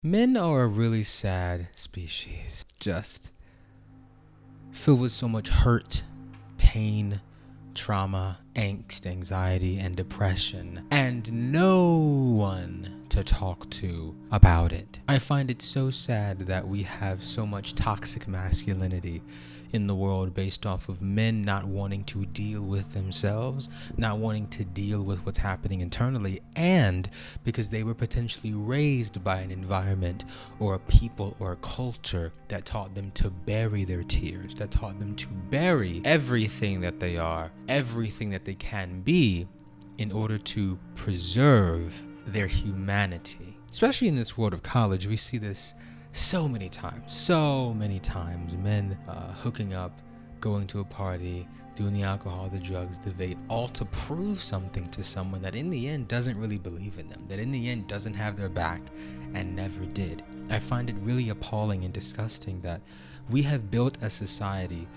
Men are a really sad species, just filled with so much hurt, pain, trauma, angst, anxiety, and depression, and no one to talk to about it. I find it so sad that we have so much toxic masculinity in the world based off of men not wanting to deal with themselves, not wanting to deal with what's happening internally, and because they were potentially raised by an environment or a people or a culture that taught them to bury their tears, that taught them to bury everything that they are, everything that they can be, in order to preserve their humanity. Especially in this world of college, we see this so many times. Men hooking up, going to a party, doing the alcohol, the drugs, the vape, all to prove something to someone that in the end doesn't really believe in them, that in the end doesn't have their back and never did. I find it really appalling and disgusting that we have built a society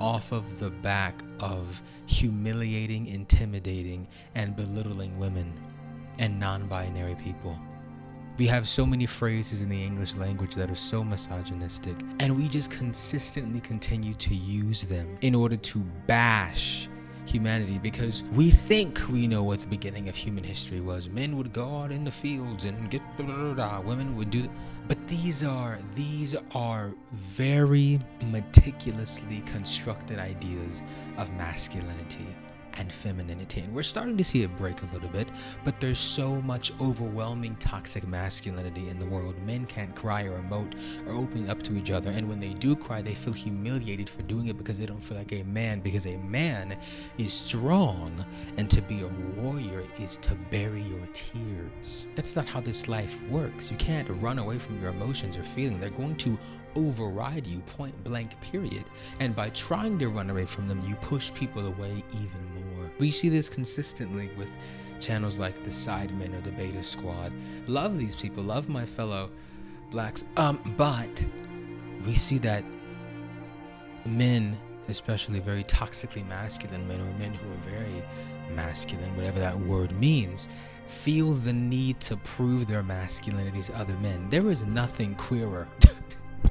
off of the back of humiliating, intimidating, and belittling women and non-binary people. We have so many phrases in the English language that are so misogynistic, and we just consistently continue to use them in order to bash humanity because we think we know what the beginning of human history was. Men would go out in the fields and get women would do. But these are very meticulously constructed ideas of masculinity and femininity, and we're starting to see it break a little bit, but there's so much overwhelming toxic masculinity in the world. Men can't cry or emote or open up to each other, and when they do cry, they feel humiliated for doing it because they don't feel like a man, because a man is strong, and to be a warrior is to bury your tears. That's not how this life works. You can't run away from your emotions or feelings. They're going to override you, point blank, period. And by trying to run away from them, you push people away even more. We see this consistently with channels like the Sidemen or the Beta Squad. Love these people, love my fellow blacks, but we see that men, especially very toxically masculine men, or men who are very masculine, whatever that word means, feel the need to prove their masculinity to other men. There is nothing queerer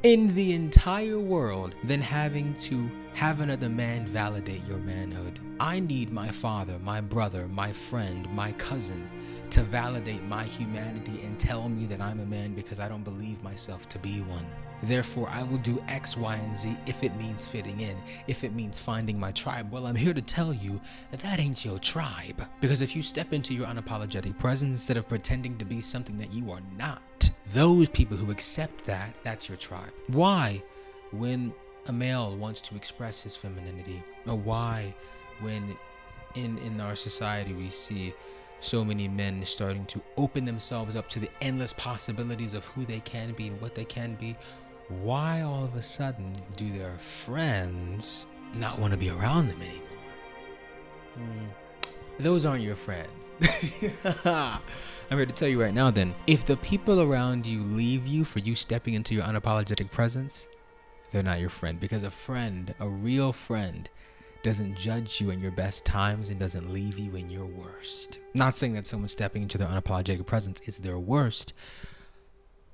in the entire world than having to have another man validate your manhood. I need my father, my brother, my friend, my cousin to validate my humanity and tell me that I'm a man because I don't believe myself to be one. Therefore, I will do X, Y, and Z if it means fitting in, if it means finding my tribe. Well, I'm here to tell you that ain't your tribe. Because if you step into your unapologetic presence instead of pretending to be something that you are not, those people who accept that, that's your tribe. Why, when a male wants to express his femininity, or why, when in our society we see so many men starting to open themselves up to the endless possibilities of who they can be and what they can be, why all of a sudden do their friends not want to be around them anymore? Those aren't your friends. I'm here to tell you right now then, if the people around you leave you for you stepping into your unapologetic presence, they're not your friend. Because a friend, a real friend, doesn't judge you in your best times and doesn't leave you in your worst. Not saying that someone stepping into their unapologetic presence is their worst,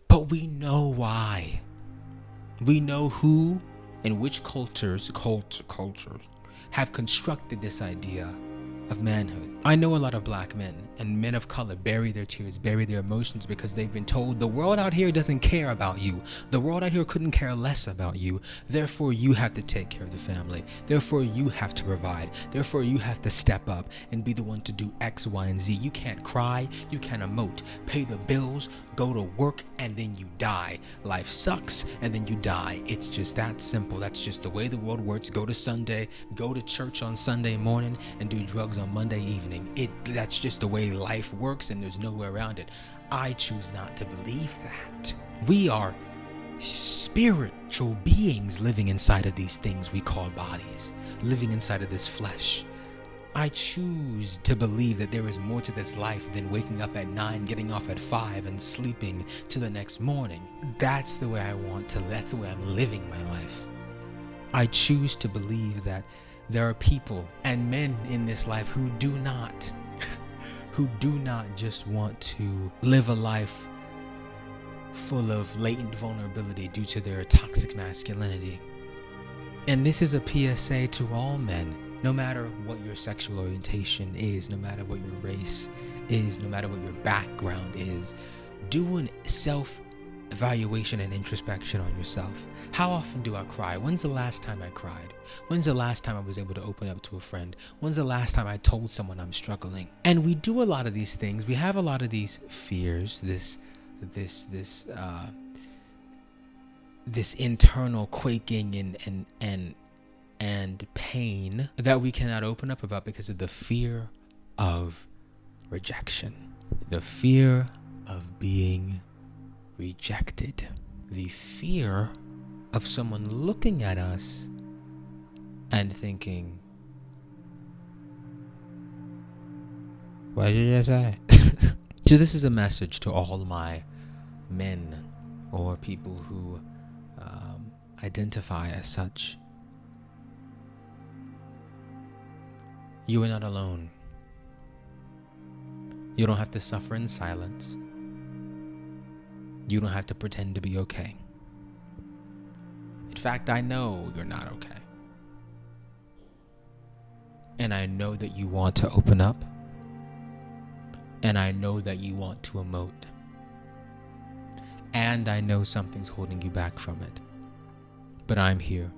but we know why. We know who and which cultures have constructed this idea of manhood. I know a lot of black men and men of color bury their tears, bury their emotions because they've been told the world out here doesn't care about you. The world out here couldn't care less about you. Therefore, you have to take care of the family. Therefore, you have to provide. Therefore, you have to step up and be the one to do X, Y, and Z. You can't cry, you can't emote, pay the bills, go to work, and then you die. Life sucks, and then you die. It's just that simple. That's just the way the world works. Go to church on Sunday morning, and do drugs on Monday evening. That's just the way life works, and there's no way around it. I choose not to believe that. We are spiritual beings living inside of these things we call bodies, living inside of this flesh. I choose to believe that there is more to this life than waking up at 9, getting off at 5, and sleeping to the next morning. That's the way I want to, that's the way I'm living my life. I choose to believe that there are people and men in this life who do not just want to live a life full of latent vulnerability due to their toxic masculinity. And this is a PSA to all men, no matter what your sexual orientation is, no matter what your race is, no matter what your background is. Do a self-evaluation and introspection on yourself. How often do I cry? When's the last time I cried? When's the last time I was able to open up to a friend? When's the last time I told someone I'm struggling? And we do a lot of these things. We have a lot of these fears, this internal quaking and pain that we cannot open up about because of the fear of rejection, the fear of being rejected, the fear of someone looking at us and thinking, what did you say? So this is a message to all my men or people who identify as such. You are not alone. You don't have to suffer in silence. You don't have to pretend to be okay. In fact, I know you're not okay. And I know that you want to open up. And I know that you want to emote. And I know something's holding you back from it. But I'm here.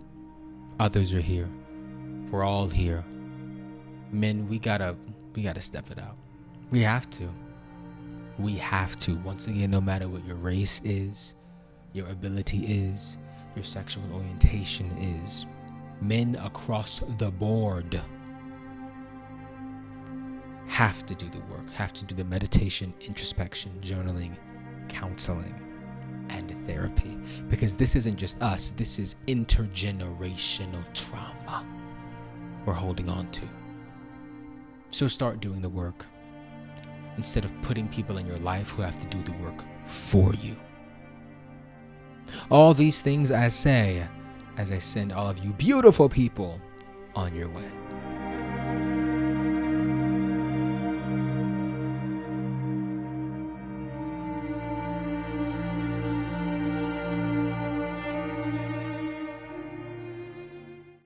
Others are here. We're all here. Men, we gotta step it out. We have to. We have to. Once again, no matter what your race is, your ability is, your sexual orientation is, men across the board have to do the work, have to do the meditation, introspection, journaling, counseling, and therapy. Because this isn't just us, this is intergenerational trauma we're holding on to. So start doing the work instead of putting people in your life who have to do the work for you. All these things I say as I send all of you beautiful people on your way.